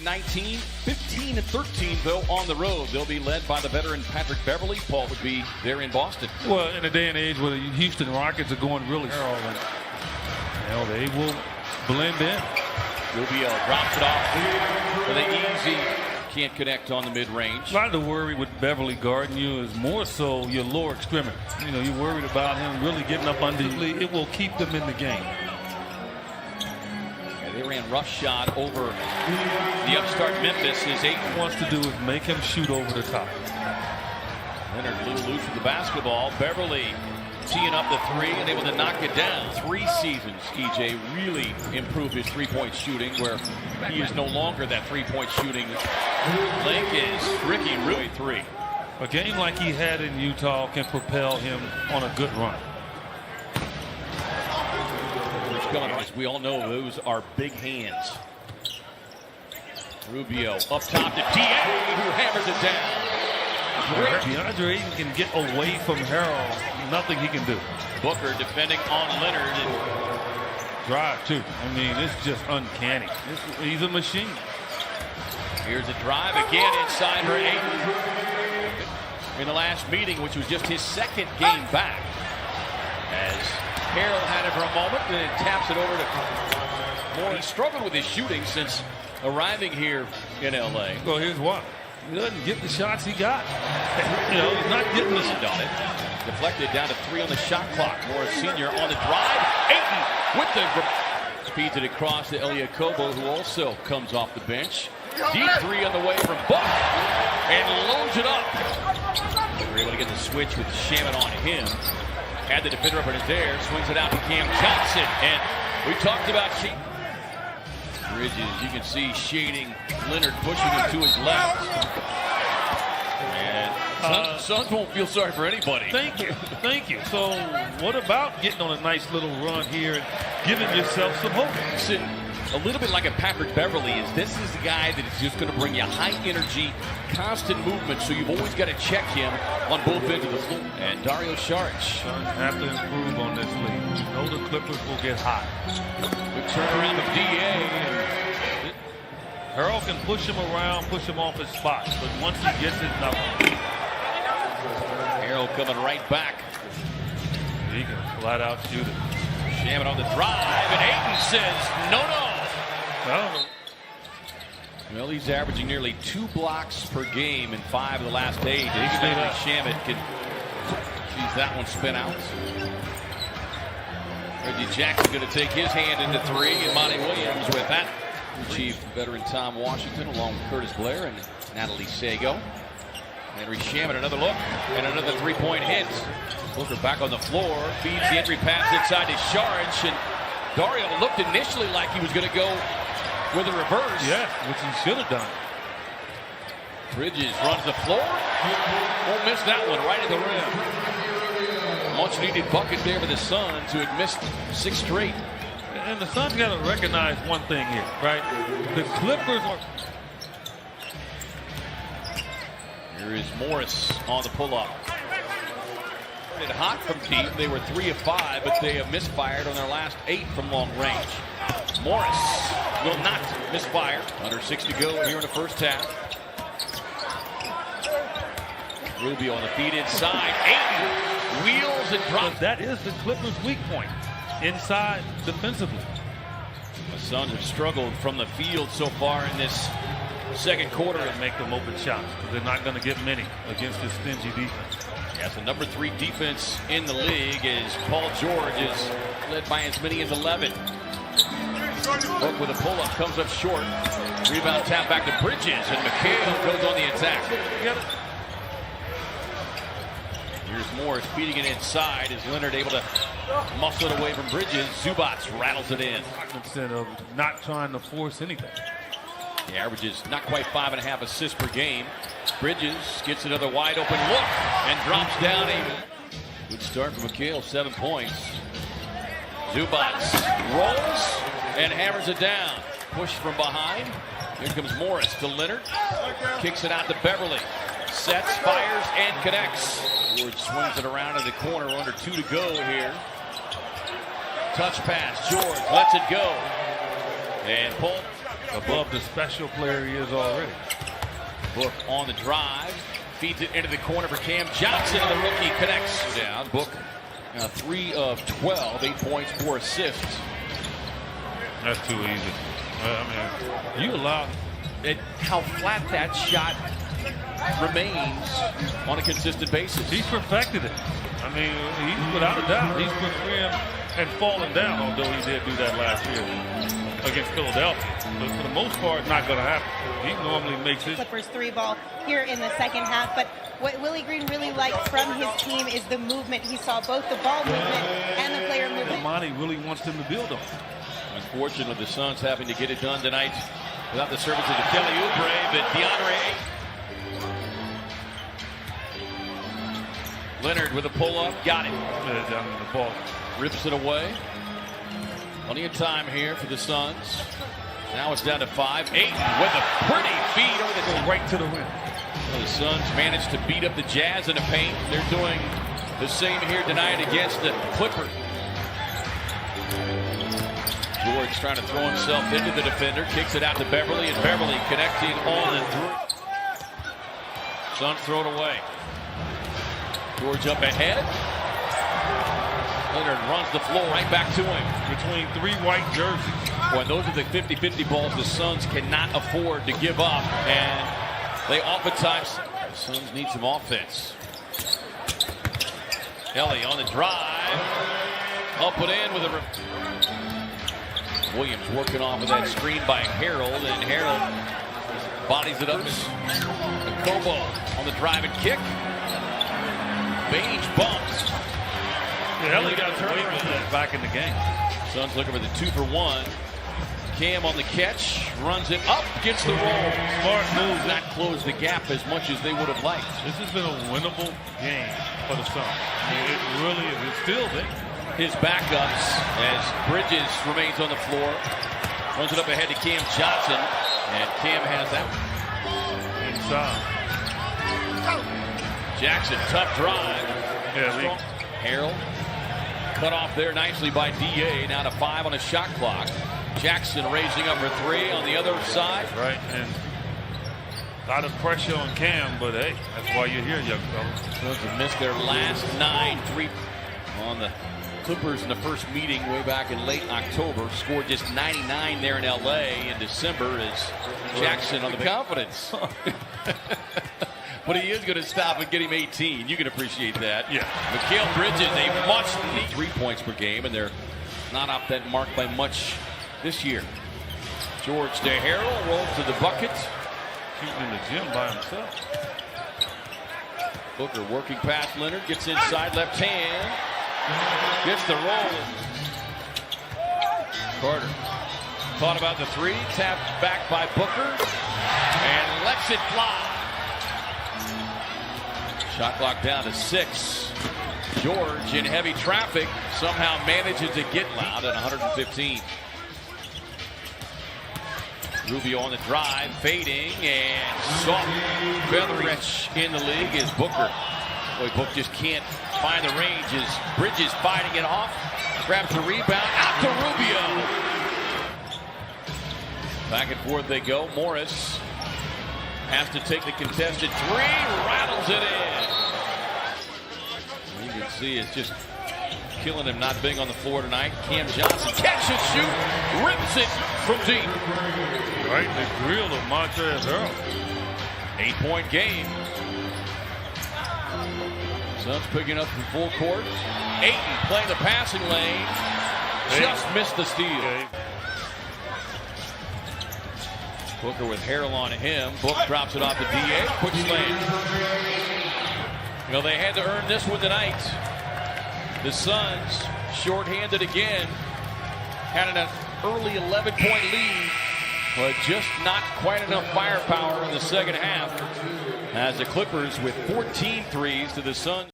19, 15 and 13 though on the road. They'll be led by the veteran Patrick Beverly. Paul would be there in Boston. Well, in a day and age where the Houston Rockets are going really strong, they will blend in. Rubio drops it off for the easy. Can't connect on the mid-range. A lot of the worry with Beverly guarding you is more so your lower extremity. You're worried about him really getting up under you. It will keep them in the game. They ran rough shot over the upstart Memphis. His Ayton wants to do is make him shoot over the top. Leonard a little loose with the basketball. Beverly teeing up the three and able to knock it down. 3 seasons, EJ really improved his three-point shooting, where he is no longer that three-point shooting link is Ricky Rui 3. A game like he had in Utah can propel him on a good run. As we all know, those are big hands. Rubio up top to DA, who hammers it down. DeAndre Ayton can get away from Harrell. Nothing he can do. Booker defending on Leonard. Drive, too. It's just uncanny. He's a machine. Here's a drive again inside for Ayton. In the last meeting, which was just his 2nd game back. As Harrell had it for a moment, and then taps it over to Moore. He struggled with his shooting since arriving here in L.A. Well, here's why. He doesn't get the shots he got. He's not getting the shot. On it. Deflected down to 3 on the shot clock. Morris Sr. on the drive. Ayton with the speeds it across to Elie Okobo, who also comes off the bench. Deep 3 on the way from Buck, and loads it up. They were able to get the switch with Shamet on him. Had the defender up in his air, swings it out to Cam Johnson, and we talked about Bridges. You can see shading Leonard, pushing him to his left. And Suns won't feel sorry for anybody. Thank you. So what about getting on a nice little run here and giving yourself some hope? Listen, a little bit like a Patrick Beverly this is the guy that is just going to bring you high energy, constant movement, so you've always got to check him on both ends of the floor. And Dario Saric. Suns have to improve on this league. You know the Clippers will get hot. Good turnaround with DA. Harrell can push him around, push him off his spot, but once he gets it, nothing. Harrell coming right back. He can flat out shoot it. Shamet on the drive, and Ayton says, no. Well, he's averaging nearly 2 blocks per game in 5 of the last 8. Shamet can sees that one spin out. Reggie Jackson going to take his hand into 3, and Monty Williams with that. Chief veteran Tom Washington along with Curtis Blair and Natalie Sago. Henry Shamet, another look, and another 3-point hit. Booker back on the floor, feeds the entry pass inside to Saric, and Dario looked initially like he was going to go with a reverse. Yeah, which he should have done. Bridges runs the floor. Won't miss that one right at the rim. Much needed bucket there for the Suns, who had missed 6 straight. And the Suns got to recognize one thing here, right? The Clippers are... Here is Morris on the pull-up. Hot from deep. They were 3 of 5, but they have misfired on their last 8 from long range. Morris will not misfire. Under 6 to go here in the first half. Rubio on the feed inside. Ayton wheels and drops. That is the Clippers' weak point. Inside defensively. The Suns have struggled from the field so far in this second quarter. And make them open shots, because they're not going to get many against this stingy defense. Yes, the number 3 defense in the league is Paul George, is led by as many as 11. Book with a pull-up, comes up short. Rebound tap back to Bridges, and McHale goes on the attack. Here's Morris feeding it inside. Is Leonard able to muscle it away from Bridges? Zubats rattles it in. Instead of not trying to force anything. He averages not quite 5.5 assists per game. Bridges gets another wide open look and drops down a good start for McHale, 7 points. Zubats rolls and hammers it down. Push from behind. Here comes Morris to Leonard. Kicks it out to Beverly. Sets, fires, and connects. Ward swings it around in the corner. Under 2 to go here. Touch pass. George lets it go. And Paul above the special player he is already. Book on the drive, feeds it into the corner for Cam Johnson, and the rookie connects down. Book 3 of 12, 8 points, 4 assists. That's too easy. I mean, you allow it, how flat that shot remains on a consistent basis. He's perfected it. I mean, he's without a doubt, he's been rim and falling down, although he did do that last year against Philadelphia. But for the most part, not going to happen. He normally makes it. Clippers 3-ball here in the second half, but what Willie Green really liked from his team is the movement. He saw both the ball movement and the player movement. Monty really wants them to build on. Unfortunately, the Suns having to get it done tonight without the services of Kelly Oubre, but DeAndre Leonard with a pull-up, got it. Down in the ball. Rips it away. Plenty of time here for the Suns. Now it's down to 5. Ayton with a pretty feed over the top. Right to the rim. Well, the Suns managed to beat up the Jazz in the paint. They're doing the same here tonight against the Clippers. George trying to throw himself into the defender. Kicks it out to Beverly, and Beverly connecting on and through. Suns throw it away. George up ahead. Leonard runs the floor right back to him. Between 3 white jerseys. Boy, those are the 50-50 balls the Suns cannot afford to give up. And they oftentimes, the Suns need some offense. Kelly on the drive. Up and in with a... Williams working off of that screen by Harold. And Harold bodies it up. Kobo on the drive and kick. Baines bumps. Yeah, he got away with that back in the game. Suns looking for the 2-for-1. Cam on the catch, runs it up, gets the roll. Smart move, not close the gap as much as they would have liked. This has been a winnable game for the Suns. I mean, it really is. It's still there. His backups as Bridges remains on the floor. Runs it up ahead to Cam Johnson, and Cam has that inside. Jackson, tough drive. Yeah, Harold cut off there nicely by DA. Now to 5 on the shot clock. Jackson raising up for 3 on the other side. Right, and a lot of pressure on Cam, but hey, that's why you're here, young fellas. Suns have missed their last 9 3 on the Clippers in the first meeting way back in late October. Scored just 99 there in LA in December as Jackson on the confidence. But he is going to stop and get him 18. You can appreciate that. Yeah. Mikal Bridges, a much-needed 3 points per game, and they're not off that mark by much this year. George to Harold, rolls to the bucket. Shooting in the gym by himself. Booker working past Leonard, gets inside left hand. Gets the roll. Carter thought about the 3, tapped back by Booker, and lets it fly. Shot clock down to 6. George in heavy traffic somehow manages to get loud at 115. Rubio on the drive, fading, and soft feather stretch in the league is Booker. Boy, Book just can't find the range as Bridges fighting it off. Grabs the rebound, out to Rubio. Back and forth they go. Morris has to take the contested 3, rattles it in. You can see it's just killing him not being on the floor tonight. Cam Johnson, catch and shoot, rips it from deep. Right, the grill of Montrezl Harrell. 8-point game. Suns picking up from full court. Ayton playing the passing lane. Just missed the steal. Booker with Harrell on him. Book drops it off to DA. Quick slam. You know, they had to earn this one tonight. The Suns, shorthanded again, had an early 11-point lead, but just not quite enough firepower in the second half as the Clippers with 14 threes to the Suns.